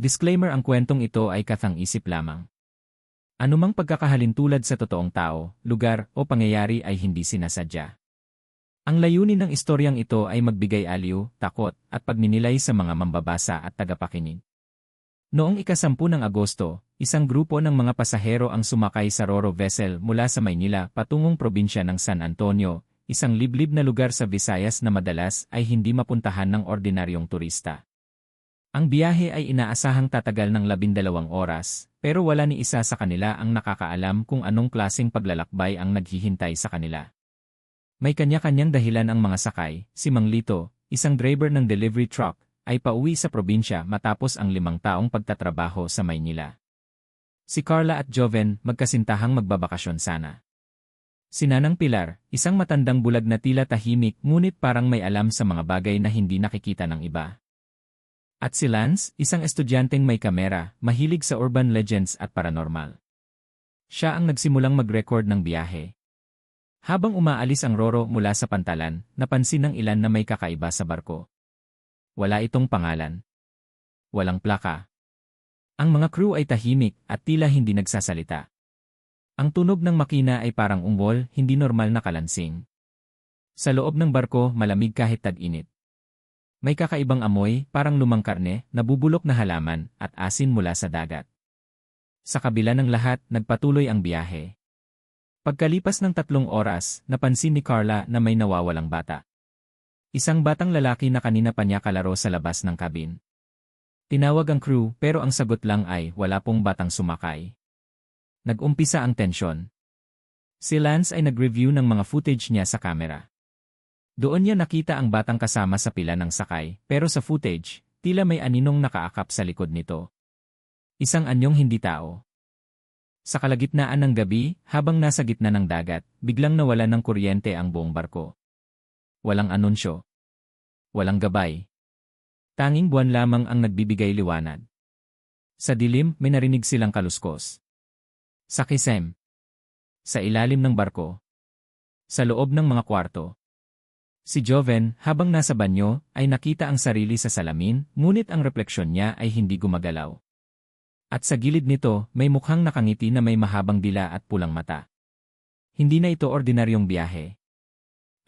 Disclaimer: ang kwentong ito ay kathang-isip lamang. Anumang pagkakahalintulad sa totoong tao, lugar, o pangyayari ay hindi sinasadya. Ang layunin ng istoryang ito ay magbigay aliw, takot, at pagninilay sa mga mambabasa at tagapakinig. Noong ika-10 ng Agosto, isang grupo ng mga pasahero ang sumakay sa Ro-Ro vessel mula sa Maynila patungong probinsya ng San Antonio, isang liblib na lugar sa Visayas na madalas ay hindi mapuntahan ng ordinaryong turista. Ang biyahe ay inaasahang tatagal ng 12 oras, pero wala ni isa sa kanila ang nakakaalam kung anong klaseng paglalakbay ang naghihintay sa kanila. May kanya-kanyang dahilan ang mga sakay. Si Mang Lito, isang driver ng delivery truck, ay pauwi sa probinsya matapos ang 5 taong pagtatrabaho sa Maynila. Si Carla at Joven, magkasintahang magbabakasyon sana. Si Nanang Pilar, isang matandang bulag na tila tahimik ngunit parang may alam sa mga bagay na hindi nakikita ng iba. At si Lance, isang estudyanteng may kamera, mahilig sa urban legends at paranormal. Siya ang nagsimulang mag-record ng biyahe. Habang umaalis ang Ro-Ro mula sa pantalan, napansin ng ilan na may kakaiba sa barko. Wala itong pangalan. Walang plaka. Ang mga crew ay tahimik at tila hindi nagsasalita. Ang tunog ng makina ay parang ungol, hindi normal na kalansing. Sa loob ng barko, malamig kahit tag-init. May kakaibang amoy, parang lumang karne, nabubulok na halaman, at asin mula sa dagat. Sa kabila ng lahat, nagpatuloy ang biyahe. Pagkalipas ng 3 oras, napansin ni Carla na may nawawalang bata. Isang batang lalaki na kanina pa niya kalaro sa labas ng cabin. Tinawag ang crew pero ang sagot lang ay wala pong batang sumakay. Nag-umpisa ang tensyon. Si Lance ay nag-review ng mga footage niya sa kamera. Doon niya nakita ang batang kasama sa pila ng sakay, pero sa footage, tila may aninong nakaakap sa likod nito. Isang anyong hindi tao. Sa kalagitnaan ng gabi, habang nasa gitna ng dagat, biglang nawalan ng kuryente ang buong barko. Walang anunsyo. Walang gabay. Tanging buwan lamang ang nagbibigay liwanag. Sa dilim, may narinig silang kaluskos. Sa kisem. Sa ilalim ng barko. Sa loob ng mga kwarto. Si Joven, habang nasa banyo, ay nakita ang sarili sa salamin, ngunit ang refleksyon niya ay hindi gumagalaw. At sa gilid nito, may mukhang nakangiti na may mahabang dila at pulang mata. Hindi na ito ordinaryong biyahe.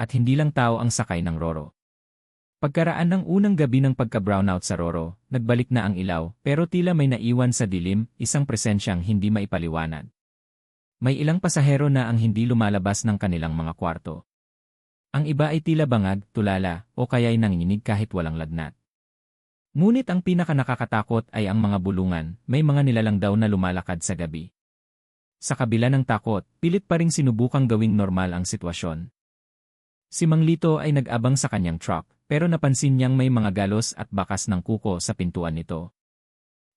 At hindi lang tao ang sakay ng Ro-Ro. Pagkaraan ng unang gabi ng pagka-brownout sa Ro-Ro, nagbalik na ang ilaw, pero tila may naiwan sa dilim, isang presensyang hindi maipaliwanag. May ilang pasahero na ang hindi lumalabas ng kanilang mga kwarto. Ang iba ay tila bangag, tulala, o kaya'y nanginginig kahit walang lagnat. Ngunit ang pinaka-nakakatakot ay ang mga bulungan, may mga nilalang daw na lumalakad sa gabi. Sa kabila ng takot, pilit pa ring sinubukang gawing normal ang sitwasyon. Si Mang Lito ay nag-abang sa kanyang truck, pero napansin niyang may mga galos at bakas ng kuko sa pintuan nito.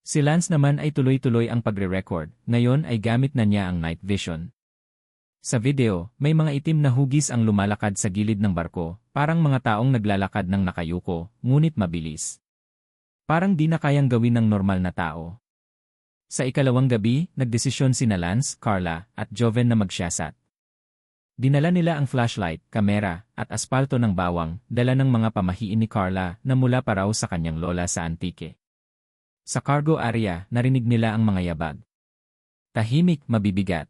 Si Lance naman ay tuloy-tuloy ang pagre-record, ngayon ay gamit na niya ang night vision. Sa video, may mga itim na hugis ang lumalakad sa gilid ng barko, parang mga taong naglalakad ng nakayuko, ngunit mabilis. Parang di na kayang gawin ng normal na tao. Sa ikalawang gabi, nagdesisyon sina Lance, Carla, at Joven na magsiyasat. Dinala nila ang flashlight, kamera, at aspalto ng bawang, dala ng mga pamahiin ni Carla na mula pa raw sa kanyang lola sa Antique. Sa cargo area, narinig nila ang mga yabag. Tahimik, mabibigat.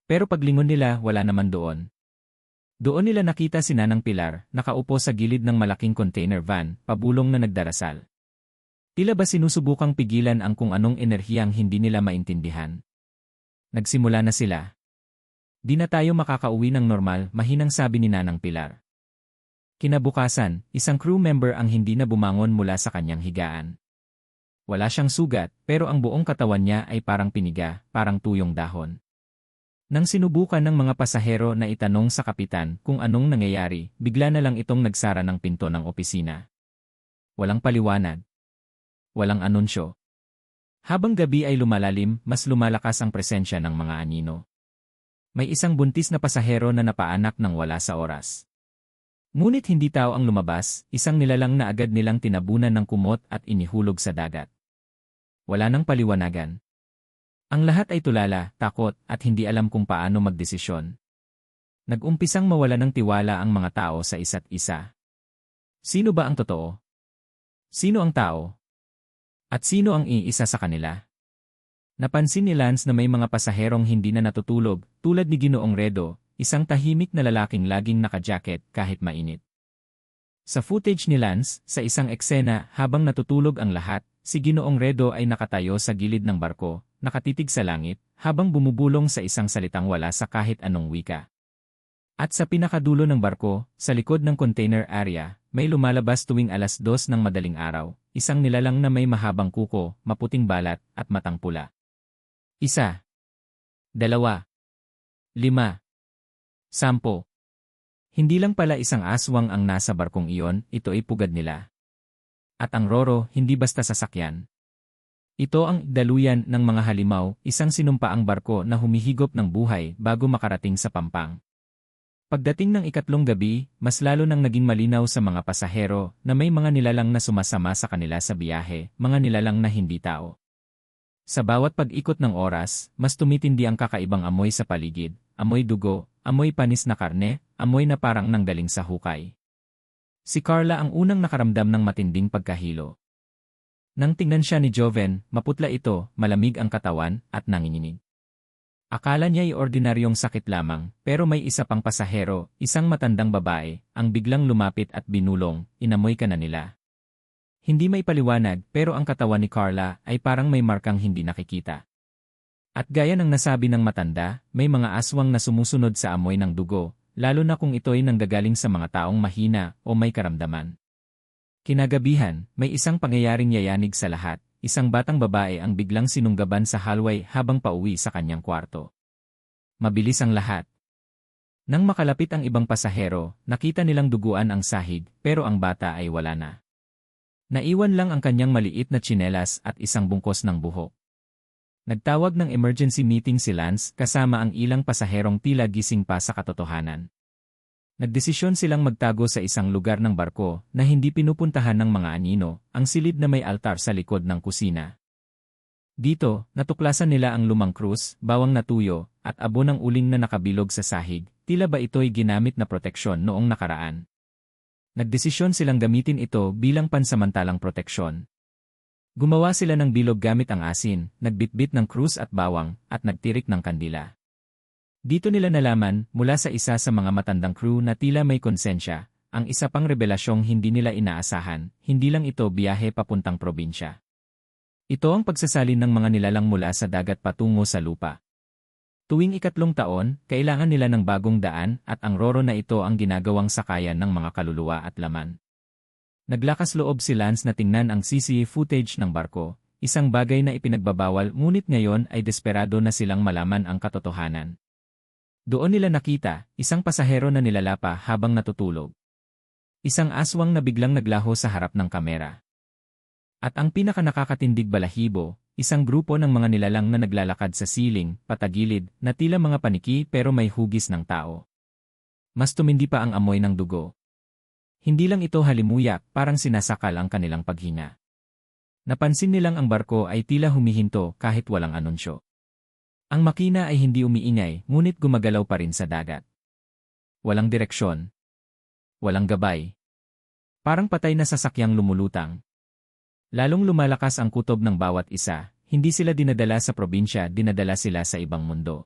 Pero paglingon nila, wala naman doon. Doon nila nakita si Nanang Pilar, nakaupo sa gilid ng malaking container van, pabulong na nagdarasal. Tila ba sinusubukang pigilan ang kung anong enerhiyang hindi nila maintindihan. Nagsimula na sila. Di na tayo makakauwi ng normal, mahinang sabi ni Nanang Pilar. Kinabukasan, isang crew member ang hindi na bumangon mula sa kanyang higaan. Wala siyang sugat, pero ang buong katawan niya ay parang piniga, parang tuyong dahon. Nang sinubukan ng mga pasahero na itanong sa kapitan kung anong nangyayari, bigla na lang itong nagsara ng pinto ng opisina. Walang paliwanag. Walang anunsyo. Habang gabi ay lumalalim, mas lumalakas ang presensya ng mga anino. May isang buntis na pasahero na napaanak ng wala sa oras. Ngunit hindi tao ang lumabas, isang nilalang na agad nilang tinabunan ng kumot at inihulog sa dagat. Wala nang paliwanagan. Ang lahat ay tulala, takot, at hindi alam kung paano magdesisyon. Nag-umpisang mawala ng tiwala ang mga tao sa isa't isa. Sino ba ang totoo? Sino ang tao? At sino ang iisa sa kanila? Napansin ni Lance na may mga pasaherong hindi na natutulog, tulad ni Ginoong Redo, isang tahimik na lalaking laging naka-jacket kahit mainit. Sa footage ni Lance, sa isang eksena habang natutulog ang lahat, si Ginoong Redo ay nakatayo sa gilid ng barko, nakatitig sa langit, habang bumubulong sa isang salitang wala sa kahit anong wika. At sa pinakadulo ng barko, sa likod ng container area, may lumalabas tuwing 2:00 ng madaling araw, isang nilalang na may mahabang kuko, maputing balat, at matang pula. 1, 2, 5, 10. Hindi lang pala isang aswang ang nasa barkong iyon, ito ay pugad nila. At ang Roro, hindi basta sasakyan. Ito ang daluyan ng mga halimaw, isang sinumpaang barko na humihigop ng buhay bago makarating sa pampang. Pagdating ng 3 gabi, mas lalo nang naging malinaw sa mga pasahero na may mga nilalang na sumasama sa kanila sa biyahe, mga nilalang na hindi tao. Sa bawat pag-ikot ng oras, mas tumitindi ang kakaibang amoy sa paligid, amoy dugo, amoy panis na karne, amoy na parang nanggaling sa hukay. Si Carla ang unang nakaramdam ng matinding pagkahilo. Nang tingnan siya ni Joven, maputla ito, malamig ang katawan, at nanginginig. Akala niya ay ordinaryong sakit lamang, pero may isa pang pasahero, isang matandang babae, ang biglang lumapit at binulong, inamoy ka na nila. Hindi may paliwanag pero ang katawan ni Carla ay parang may markang hindi nakikita. At gaya ng nasabi ng matanda, may mga aswang na sumusunod sa amoy ng dugo, lalo na kung ito'y nanggagaling sa mga taong mahina o may karamdaman. Kinagabihan, may isang pangyayaring yayanig sa lahat, isang batang babae ang biglang sinunggaban sa hallway habang pauwi sa kanyang kwarto. Mabilis ang lahat. Nang makalapit ang ibang pasahero, nakita nilang duguan ang sahig pero ang bata ay wala na. Naiwan lang ang kanyang maliit na tsinelas at isang bungkos ng buhok. Nagtawag ng emergency meeting si Lance kasama ang ilang pasaherong tila gising pa sa katotohanan. Nagdesisyon silang magtago sa isang lugar ng barko na hindi pinupuntahan ng mga anino, ang silid na may altar sa likod ng kusina. Dito, natuklasan nila ang lumang krus, bawang na tuyo, at abo ng uling na nakabilog sa sahig, tila ba ito'y ginamit na proteksyon noong nakaraan. Nagdesisyon silang gamitin ito bilang pansamantalang proteksyon. Gumawa sila ng bilog gamit ang asin, nagbitbit ng krus at bawang, at nagtirik ng kandila. Dito nila nalaman, mula sa isa sa mga matandang crew na tila may konsensya, ang isa pang rebelasyong hindi nila inaasahan, hindi lang ito biyahe papuntang probinsya. Ito ang pagsasalin ng mga nilalang mula sa dagat patungo sa lupa. Tuwing 3 taon, kailangan nila ng bagong daan at ang Roro na ito ang ginagawang sakayan ng mga kaluluwa at laman. Naglakas loob si Lance na tingnan ang CCTV footage ng barko, isang bagay na ipinagbabawal ngunit ngayon ay desperado na silang malaman ang katotohanan. Doon nila nakita, isang pasahero na nilalapa habang natutulog. Isang aswang na biglang naglaho sa harap ng kamera. At ang pinakanakakatindig balahibo, isang grupo ng mga nilalang na naglalakad sa siling, patagilid, na tila mga paniki pero may hugis ng tao. Mas tumindi pa ang amoy ng dugo. Hindi lang ito halimuyak, parang sinasakal ang kanilang paghinga. Napansin nilang ang barko ay tila humihinto kahit walang anunsyo. Ang makina ay hindi umiingay, ngunit gumagalaw pa rin sa dagat. Walang direksyon. Walang gabay. Parang patay na sasakyang lumulutang. Lalong lumalakas ang kutob ng bawat isa, hindi sila dinadala sa probinsya, dinadala sila sa ibang mundo.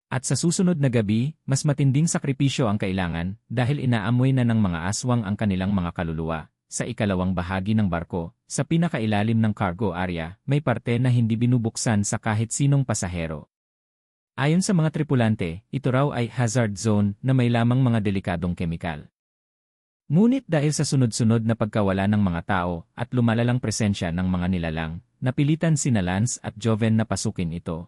At sa susunod na gabi, mas matinding sakripisyo ang kailangan dahil inaamoy na ng mga aswang ang kanilang mga kaluluwa. Sa ikalawang bahagi ng barko, sa pinakailalim ng cargo area, may parte na hindi binubuksan sa kahit sinong pasahero. Ayon sa mga tripulante, ito raw ay hazard zone na may lamang mga delikadong kemikal. Ngunit dahil sa sunod-sunod na pagkawala ng mga tao at lumalalang presensya ng mga nilalang, napilitan sina Lance at Joven na pasukin ito.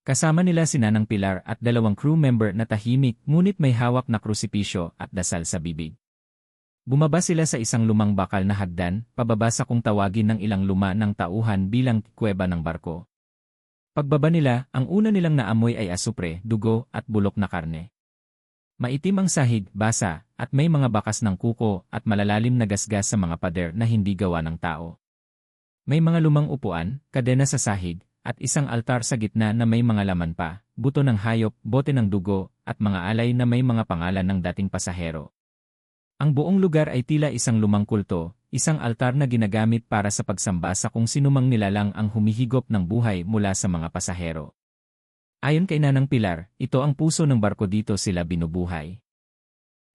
Kasama nila si Nanang Pilar at 2 crew member na tahimik ngunit may hawak na krusipisyo at dasal sa bibig. Bumaba sila sa isang lumang bakal na hagdan, pababa sa kung tawagin ng ilang luma ng tauhan bilang kuweba ng barko. Pagbaba nila, ang una nilang naamoy ay asupre, dugo at bulok na karne. Maitim ang sahig, basa, at may mga bakas ng kuko at malalalim na gasgas sa mga pader na hindi gawa ng tao. May mga lumang upuan, kadena sa sahig, at isang altar sa gitna na may mga laman pa, buto ng hayop, bote ng dugo, at mga alay na may mga pangalan ng dating pasahero. Ang buong lugar ay tila isang lumang kulto, isang altar na ginagamit para sa pagsamba sa kung sinumang nilalang ang humihigop ng buhay mula sa mga pasahero. Ayon kay Nanang Pilar, ito ang puso ng barko, dito sila binubuhay.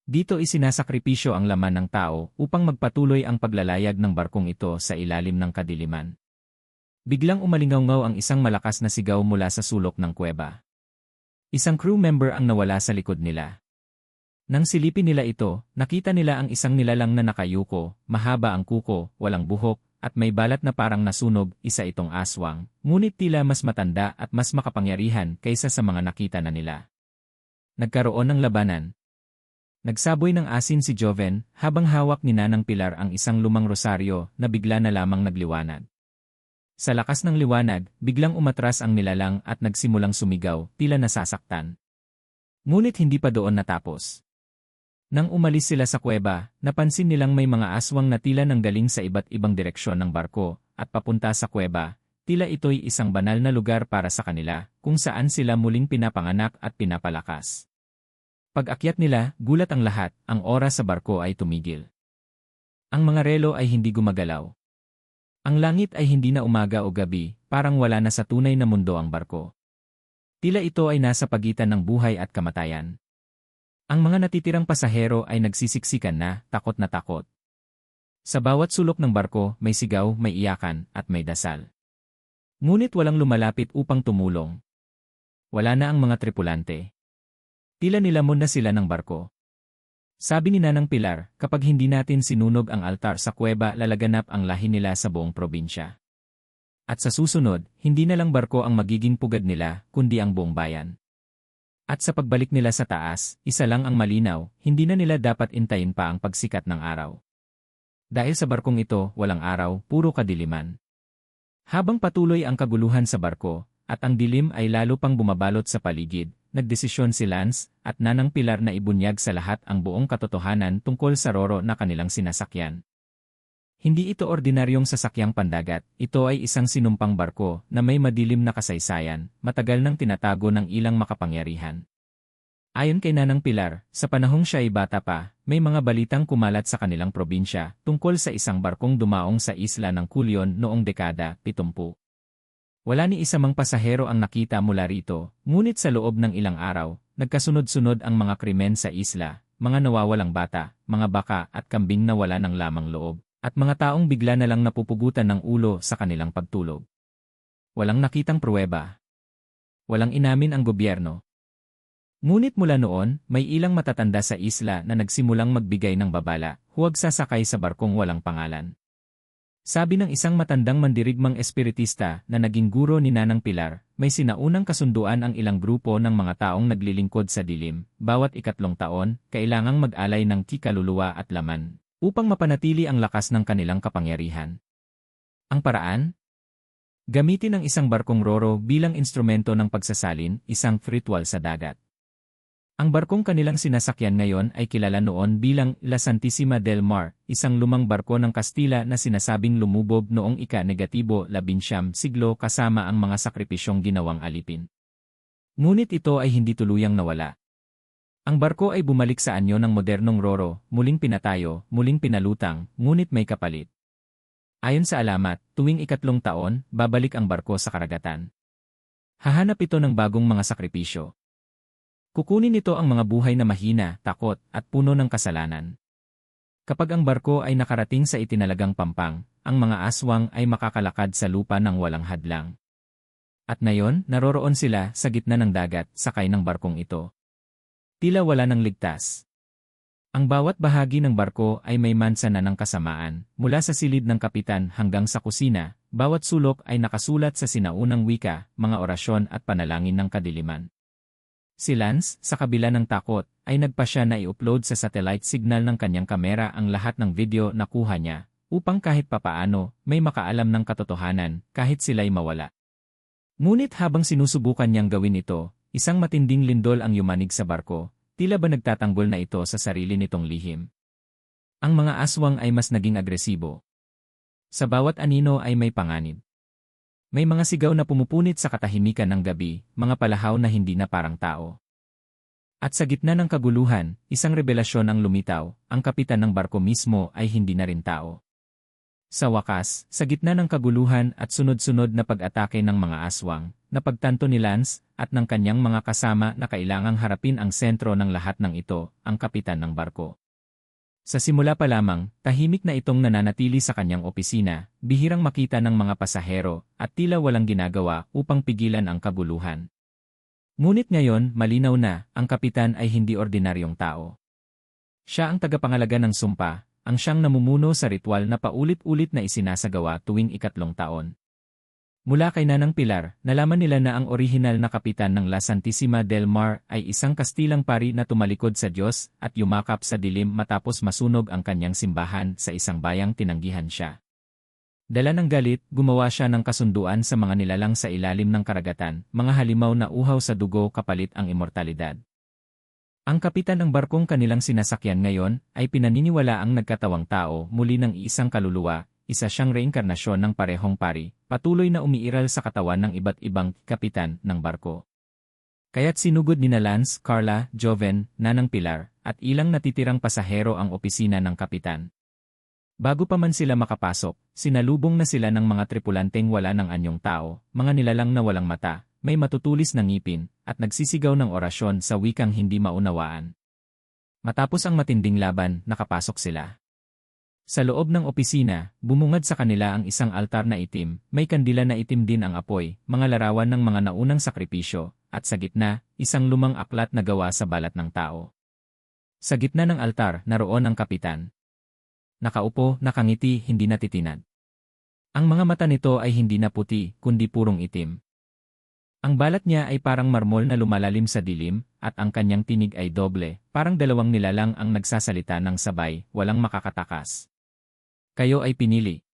Dito isinasakripisyo ang laman ng tao upang magpatuloy ang paglalayag ng barkong ito sa ilalim ng kadiliman. Biglang umalingaw-ngaw ang isang malakas na sigaw mula sa sulok ng kuweba. Isang crew member ang nawala sa likod nila. Nang silipin nila ito, nakita nila ang isang nilalang na nakayuko, mahaba ang kuko, walang buhok, at may balat na parang nasunog. Isa itong aswang, ngunit tila mas matanda at mas makapangyarihan kaysa sa mga nakita na nila. Nagkaroon ng labanan. Nagsaboy ng asin si Joven habang hawak ni Nanang Pilar ang isang lumang rosaryo na bigla na lamang nagliwanag. Sa lakas ng liwanag, biglang umatras ang nilalang at nagsimulang sumigaw, tila nasasaktan. Ngunit hindi pa doon natapos. Nang umalis sila sa kuweba, napansin nilang may mga aswang na tila nanggaling sa iba't ibang direksyon ng barko, at papunta sa kuweba. Tila ito'y isang banal na lugar para sa kanila, kung saan sila muling pinapanganak at pinapalakas. Pag-akyat nila, gulat ang lahat, ang oras sa barko ay tumigil. Ang mga relo ay hindi gumagalaw. Ang langit ay hindi na umaga o gabi, parang wala na sa tunay na mundo ang barko. Tila ito ay nasa pagitan ng buhay at kamatayan. Ang mga natitirang pasahero ay nagsisiksikan na takot. Sa bawat sulok ng barko, may sigaw, may iyakan, at may dasal. Ngunit walang lumalapit upang tumulong. Wala na ang mga tripulante. Tila nilamon na sila ng barko. Sabi ni Nanang Pilar, kapag hindi natin sinunog ang altar sa kuweba, lalaganap ang lahi nila sa buong probinsya. At sa susunod, hindi na lang barko ang magiging pugad nila, kundi ang buong bayan. At sa pagbalik nila sa taas, isa lang ang malinaw, hindi na nila dapat intayin pa ang pagsikat ng araw. Dahil sa barkong ito, walang araw, puro kadiliman. Habang patuloy ang kaguluhan sa barko, at ang dilim ay lalo pang bumabalot sa paligid, nagdesisyon si Lance at Nanang Pilar na ibunyag sa lahat ang buong katotohanan tungkol sa Roro na kanilang sinasakyan. Hindi ito ordinaryong sasakyang pandagat, ito ay isang sinumpang barko na may madilim na kasaysayan, matagal nang tinatago ng ilang makapangyarihan. Ayon kay Nanang Pilar, sa panahong siya ay bata pa, may mga balitang kumalat sa kanilang probinsya tungkol sa isang barkong dumaong sa isla ng Culion noong dekada 70. Wala ni isa mang pasahero ang nakita mula rito, ngunit sa loob ng ilang araw, nagkasunod-sunod ang mga krimen sa isla, mga nawawalang bata, mga baka at kambing na wala ng lamang loob, at mga taong bigla na lang napupugutan ng ulo sa kanilang pagtulog. Walang nakitang pruweba. Walang inamin ang gobyerno. Ngunit mula noon, may ilang matatanda sa isla na nagsimulang magbigay ng babala, huwag sasakay sa barkong walang pangalan. Sabi ng isang matandang mandirigmang espiritista na naging guro ni Nanang Pilar, may sinaunang kasunduan ang ilang grupo ng mga taong naglilingkod sa dilim, bawat 3 taon, kailangang mag-alay ng kaluluwa at laman, upang mapanatili ang lakas ng kanilang kapangyarihan. Ang paraan? Gamitin ang isang barkong Roro bilang instrumento ng pagsasalin, isang ritual sa dagat. Ang barkong kanilang sinasakyan ngayon ay kilala noon bilang La Santissima del Mar, isang lumang barko ng Kastila na sinasabing lumubog noong ika-19 siglo kasama ang mga sakripisyong ginawang alipin. Ngunit ito ay hindi tuluyang nawala. Ang barko ay bumalik sa anyo ng modernong Roro, muling pinatayo, muling pinalutang, ngunit may kapalit. Ayon sa alamat, tuwing 3 taon, babalik ang barko sa karagatan. Hahanap ito ng bagong mga sakripisyo. Kukunin nito ang mga buhay na mahina, takot, at puno ng kasalanan. Kapag ang barko ay nakarating sa itinalagang pampang, ang mga aswang ay makakalakad sa lupa ng walang hadlang. At ngayon, naroroon sila sa gitna ng dagat, sakay ng barkong ito. Tila wala ng ligtas. Ang bawat bahagi ng barko ay may mansana ng kasamaan, mula sa silid ng kapitan hanggang sa kusina, bawat sulok ay nakasulat sa sinaunang wika, mga orasyon at panalangin ng kadiliman. Si Lance, sa kabila ng takot, ay nagpasya na i-upload sa satellite signal ng kanyang kamera ang lahat ng video na kuha niya, upang kahit papaano, may makaalam ng katotohanan, kahit sila'y mawala. Ngunit habang sinusubukan niyang gawin ito, isang matinding lindol ang yumanig sa barko, tila ba nagtatanggol na ito sa sarili nitong lihim. Ang mga aswang ay mas naging agresibo. Sa bawat anino ay may panganib. May mga sigaw na pumupunit sa katahimikan ng gabi, mga palahaw na hindi na parang tao. At sa gitna ng kaguluhan, isang revelasyon ang lumitaw, ang kapitan ng barko mismo ay hindi na rin tao. Sa wakas, sa gitna ng kaguluhan at sunod-sunod na pag-atake ng mga aswang, napagtanto ni Lance at ng kanyang mga kasama na kailangang harapin ang sentro ng lahat ng ito, ang kapitan ng barko. Sa simula pa lamang, tahimik na itong nananatili sa kanyang opisina, bihirang makita ng mga pasahero, at tila walang ginagawa upang pigilan ang kaguluhan. Ngunit ngayon, malinaw na, ang kapitan ay hindi ordinaryong tao. Siya ang tagapangalaga ng sumpa, ang siyang namumuno sa ritual na paulit-ulit na isinasagawa tuwing 3 taon. Mula kay Nanang Pilar, nalaman nila na ang orihinal na kapitan ng La Santissima del Mar ay isang Kastilang pari na tumalikod sa Diyos at yumakap sa dilim matapos masunog ang kanyang simbahan sa isang bayang tinanggihan siya. Dala ng galit, gumawa siya ng kasunduan sa mga nilalang sa ilalim ng karagatan, mga halimaw na uhaw sa dugo kapalit ang immortalidad. Ang kapitan ng barkong kanilang sinasakyan ngayon ay pinaniniwalaang nagkatawang tao muli ng isang kaluluwa, isa siyang reinkarnasyon ng parehong pari, patuloy na umiiral sa katawan ng iba't ibang kapitan ng barko. Kaya't sinugod ni Lance, Carla, Joven, Nanang Pilar, at ilang natitirang pasahero ang opisina ng kapitan. Bago pa man sila makapasok, sinalubong na sila ng mga tripulanteng wala ng anyong tao, mga nilalang na walang mata, may matutulis na ngipin, at nagsisigaw ng orasyon sa wikang hindi maunawaan. Matapos ang matinding laban, nakapasok sila. Sa loob ng opisina, bumungad sa kanila ang isang altar na itim, may kandila na itim din ang apoy, mga larawan ng mga naunang sakripisyo, at sa gitna, isang lumang aklat na gawa sa balat ng tao. Sa gitna ng altar, naroon ang kapitan. Nakaupo, nakangiti, hindi natitinad. Ang mga mata nito ay hindi na puti, kundi purong itim. Ang balat niya ay parang marmol na lumalalim sa dilim, at ang kanyang tinig ay doble, parang dalawang nilalang ang nagsasalita ng sabay, walang makakatakas. Kayo ay pinili.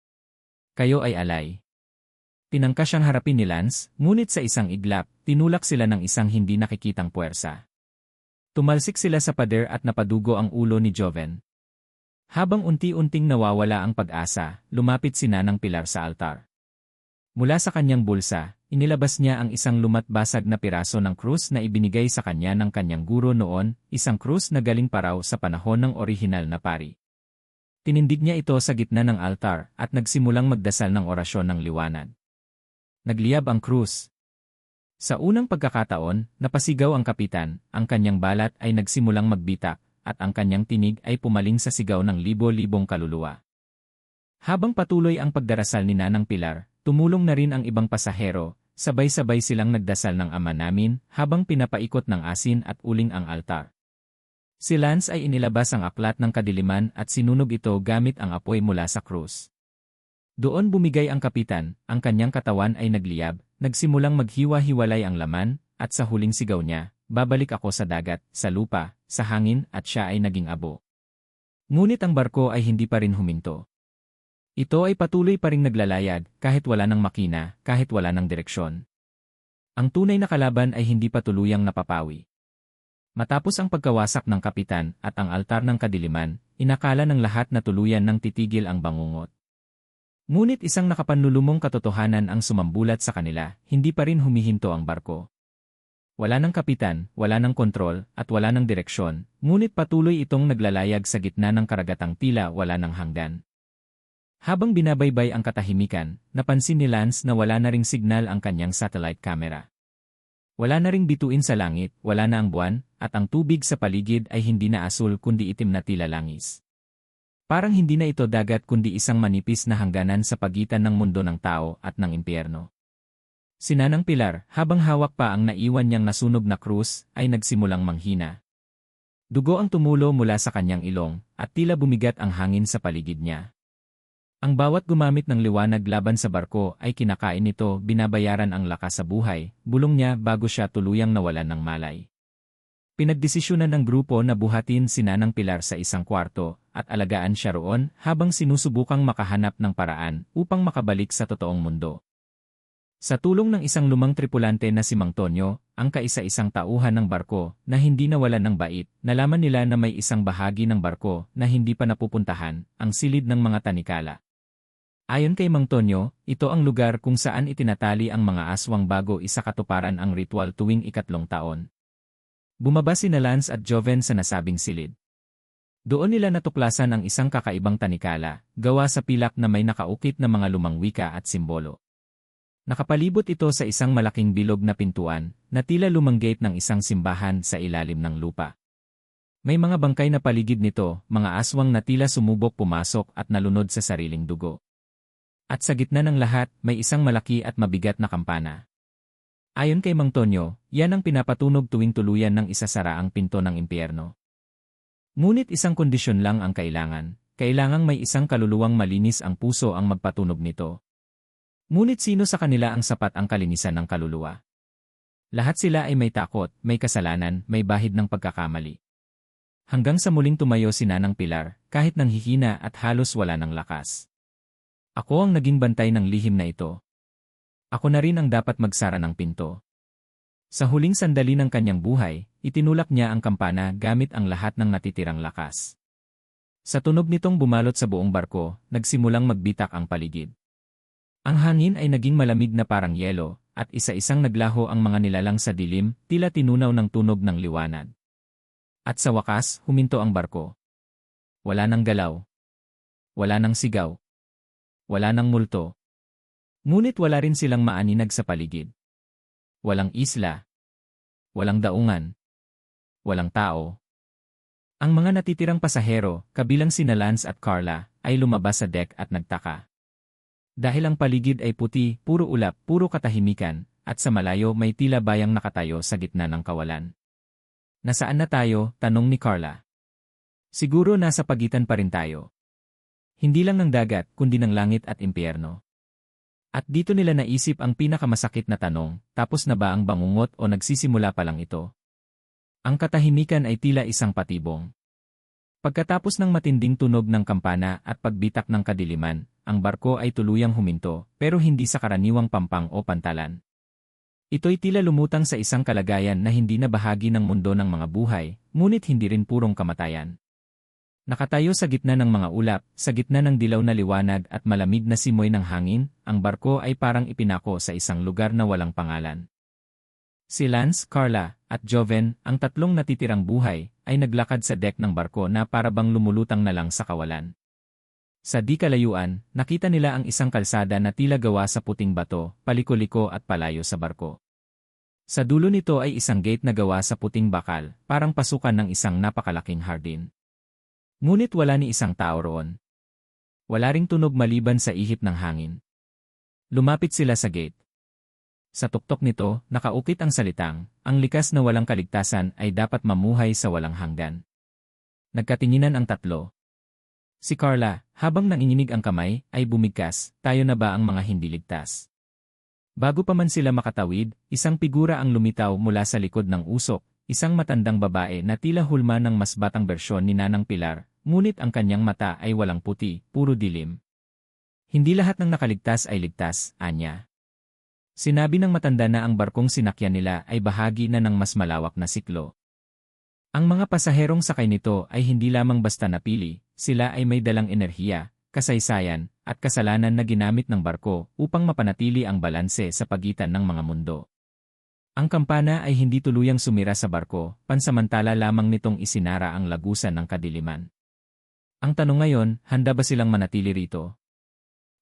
Kayo ay alay. Tinangka siyang harapin ni Lance, ngunit sa isang iglap, tinulak sila ng isang hindi nakikitang puwersa. Tumalsik sila sa pader at napadugo ang ulo ni Joven. Habang unti-unting nawawala ang pag-asa, lumapit si Nanang Pilar sa altar. Mula sa kanyang bulsa, inilabas niya ang isang lumat-basag na piraso ng krus na ibinigay sa kanya ng kanyang guro noon, isang krus na galing pa raw sa panahon ng orihinal na pari. Tinindig niya ito sa gitna ng altar at nagsimulang magdasal ng orasyon ng liwanag. Nagliyab ang krus. Sa unang pagkakataon, napasigaw ang kapitan, ang kanyang balat ay nagsimulang magbitak, at ang kanyang tinig ay pumaling sa sigaw ng libo-libong kaluluwa. Habang patuloy ang pagdarasal ni Nanang Pilar, tumulong na rin ang ibang pasahero, sabay-sabay silang nagdasal ng Ama Namin habang pinapaikot ng asin at uling ang altar. Si Lance ay inilabas ang aklat ng kadiliman at sinunog ito gamit ang apoy mula sa krus. Doon bumigay ang kapitan, ang kanyang katawan ay nagliyab, nagsimulang maghiwa-hiwalay ang laman, at sa huling sigaw niya, babalik ako sa dagat, sa lupa, sa hangin at siya ay naging abo. Ngunit ang barko ay hindi pa rin huminto. Ito ay patuloy pa ring naglalayag, kahit wala ng makina, kahit wala ng direksyon. Ang tunay na kalaban ay hindi pa tuluyang napapawi. Matapos ang pagkawasak ng kapitan at ang altar ng kadiliman, inakala ng lahat na tuluyan ng titigil ang bangungot. Ngunit isang nakapanlulumong katotohanan ang sumambulat sa kanila, hindi pa rin humihinto ang barko. Wala ng kapitan, wala ng kontrol, at wala ng direksyon, ngunit patuloy itong naglalayag sa gitna ng karagatang tila wala ng hanggan. Habang binabaybay ang katahimikan, napansin ni Lance na wala na ring signal ang kanyang satellite camera. Wala na ring bituin sa langit, wala na ang buwan, at ang tubig sa paligid ay hindi na asul kundi itim na tila langis. Parang hindi na ito dagat kundi isang manipis na hangganan sa pagitan ng mundo ng tao at ng impyerno. Si Nanang Pilar, habang hawak pa ang naiwan niyang nasunog na krus, ay nagsimulang manghina. Dugo ang tumulo mula sa kanyang ilong, at tila bumigat ang hangin sa paligid niya. Ang bawat gumamit ng liwanag laban sa barko ay kinakain nito, binabayaran ang lakas sa buhay, bulong niya bago siya tuluyang nawalan ng malay. Pinagdesisyonan ng grupo na buhatin si Nanang Pilar sa isang kwarto, at alagaan siya roon habang sinusubukang makahanap ng paraan upang makabalik sa totoong mundo. Sa tulong ng isang lumang tripulante na si Mang Tonyo, ang kaisa-isang tauhan ng barko na hindi nawalan ng bait, nalaman nila na may isang bahagi ng barko na hindi pa napupuntahan, ang silid ng mga tanikala. Ayon kay Mang Tonyo, ito ang lugar kung saan itinatali ang mga aswang bago isakatuparan ang ritual tuwing 3 taon. Bumaba sina Lance at Joven sa nasabing silid. Doon nila natuklasan ang isang kakaibang tanikala, gawa sa pilak na may nakaukit na mga lumang wika at simbolo. Nakapalibot ito sa isang malaking bilog na pintuan, na tila lumang gate ng isang simbahan sa ilalim ng lupa. May mga bangkay na paligid nito, mga aswang na tila sumubok pumasok at nalunod sa sariling dugo. At sa gitna ng lahat, may isang malaki at mabigat na kampana. Ayon kay Mang Tonyo, yan ang pinapatunog tuwing tuluyan ng isasara ang pinto ng impyerno. Ngunit isang kondisyon lang ang kailangan. Kailangang may isang kaluluwang malinis ang puso ang magpatunog nito. Ngunit sino sa kanila ang sapat ang kalinisan ng kaluluwa? Lahat sila ay may takot, may kasalanan, may bahid ng pagkakamali. Hanggang sa muling tumayo si Nanang Pilar, kahit nang hihina at halos wala ng lakas. Ako ang naging bantay ng lihim na ito. Ako na rin ang dapat magsara ng pinto. Sa huling sandali ng kanyang buhay, itinulak niya ang kampana gamit ang lahat ng natitirang lakas. Sa tunog nitong bumalot sa buong barko, nagsimulang magbitak ang paligid. Ang hangin ay naging malamig na parang yelo, at isa-isang naglaho ang mga nilalang sa dilim, tila tinunaw ng tunog ng liwanag. At sa wakas, huminto ang barko. Wala nang galaw. Wala nang sigaw. Wala nang multo. Ngunit wala rin silang maaninag sa paligid. Walang isla. Walang daungan. Walang tao. Ang mga natitirang pasahero, kabilang sina Lance at Carla, ay lumabas sa deck at nagtaka. Dahil ang paligid ay puti, puro ulap, puro katahimikan, at sa malayo may tila bayang nakatayo sa gitna ng kawalan. Nasaan na tayo? Tanong ni Carla. Siguro nasa pagitan pa rin tayo. Hindi lang ng dagat, kundi ng langit at impyerno. At dito nila naisip ang pinakamasakit na tanong, tapos na ba ang bangungot o nagsisimula pa lang ito? Ang katahimikan ay tila isang patibong. Pagkatapos ng matinding tunog ng kampana at pagbitak ng kadiliman, ang barko ay tuluyang huminto, pero hindi sa karaniwang pampang o pantalan. Ito'y tila lumutang sa isang kalagayan na hindi na bahagi ng mundo ng mga buhay, ngunit hindi rin purong kamatayan. Nakatayo sa gitna ng mga ulap, sa gitna ng dilaw na liwanag at malamig na simoy ng hangin, ang barko ay parang ipinako sa isang lugar na walang pangalan. Si Lance, Carla, at Joven, ang tatlong natitirang buhay, ay naglakad sa deck ng barko na parabang lumulutang na lang sa kawalan. Sa di kalayuan, nakita nila ang isang kalsada na tila gawa sa puting bato, paliko-liko at palayo sa barko. Sa dulo nito ay isang gate na gawa sa puting bakal, parang pasukan ng isang napakalaking hardin. Ngunit wala ni isang tao roon. Wala ring tunog maliban sa ihip ng hangin. Lumapit sila sa gate. Sa tuktok nito, nakaukit ang salitang, ang likas na walang kaligtasan ay dapat mamuhay sa walang hanggan. Nagkatinginan ang tatlo. Si Carla, habang nanginginig ang kamay, ay bumigkas, tayo na ba ang mga hindi ligtas? Bago pa man sila makatawid, isang figura ang lumitaw mula sa likod ng usok, isang matandang babae na tila hulma ng mas batang bersyon ni Nanang Pilar, ngunit ang kanyang mata ay walang puti, puro dilim. Hindi lahat ng nakaligtas ay ligtas, anya. Sinabi ng matanda na ang barkong sinakyan nila ay bahagi na ng mas malawak na siklo. Ang mga pasaherong sakay nito ay hindi lamang basta napili, sila ay may dalang enerhiya, kasaysayan, at kasalanan na ginamit ng barko upang mapanatili ang balanse sa pagitan ng mga mundo. Ang kampana ay hindi tuluyang sumira sa barko, pansamantala lamang nitong isinara ang lagusan ng kadiliman. Ang tanong ngayon, handa ba silang manatili rito?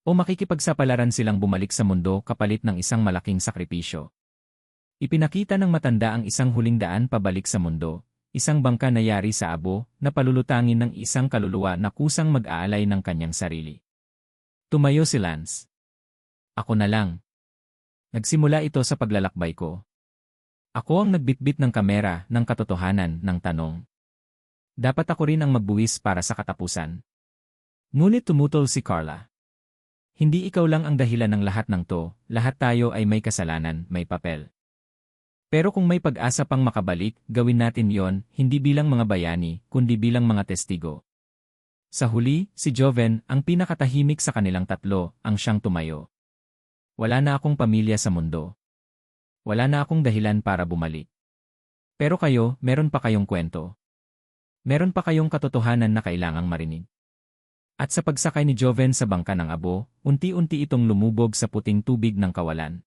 O makikipagsapalaran silang bumalik sa mundo kapalit ng isang malaking sakripisyo? Ipinakita ng matanda ang isang huling daan pabalik sa mundo, isang bangka na yari sa abo, na palulutangin ng isang kaluluwa na kusang mag-aalay ng kanyang sarili. Tumayo si Lance. Ako na lang. Nagsimula ito sa paglalakbay ko. Ako ang nagbitbit ng kamera ng katotohanan ng tanong. Dapat ako rin ang magbuwis para sa katapusan. Ngunit tumutol si Carla. Hindi ikaw lang ang dahilan ng lahat ng to, lahat tayo ay may kasalanan, may papel. Pero kung may pag-asa pang makabalik, gawin natin yon, hindi bilang mga bayani, kundi bilang mga testigo. Sa huli, si Joven, ang pinakatahimik sa kanilang tatlo, ang siyang tumayo. Wala na akong pamilya sa mundo. Wala na akong dahilan para bumalik. Pero kayo, meron pa kayong kwento. Meron pa kayong katotohanan na kailangang marinig. At sa pagsakay ni Joven sa bangka ng abo, unti-unti itong lumubog sa puting tubig ng kawalan.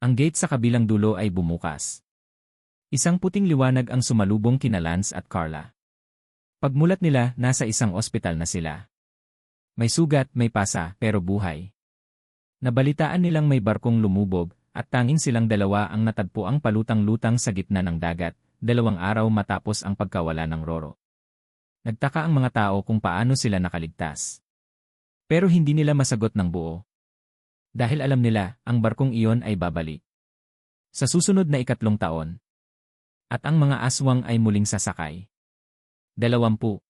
Ang gate sa kabilang dulo ay bumukas. Isang puting liwanag ang sumalubong kina Lance at Carla. Pagmulat nila, nasa isang ospital na sila. May sugat, may pasa, pero buhay. Nabalitaan nilang may barkong lumubog, at tanging silang dalawa ang natagpuang palutang-lutang sa gitna ng dagat, 2 araw matapos ang pagkawala ng Roro. Nagtaka ang mga tao kung paano sila nakaligtas. Pero hindi nila masagot ng buo. Dahil alam nila, ang barkong iyon ay babalik. Sa susunod na 3 taon. At ang mga aswang ay muling sasakay. 20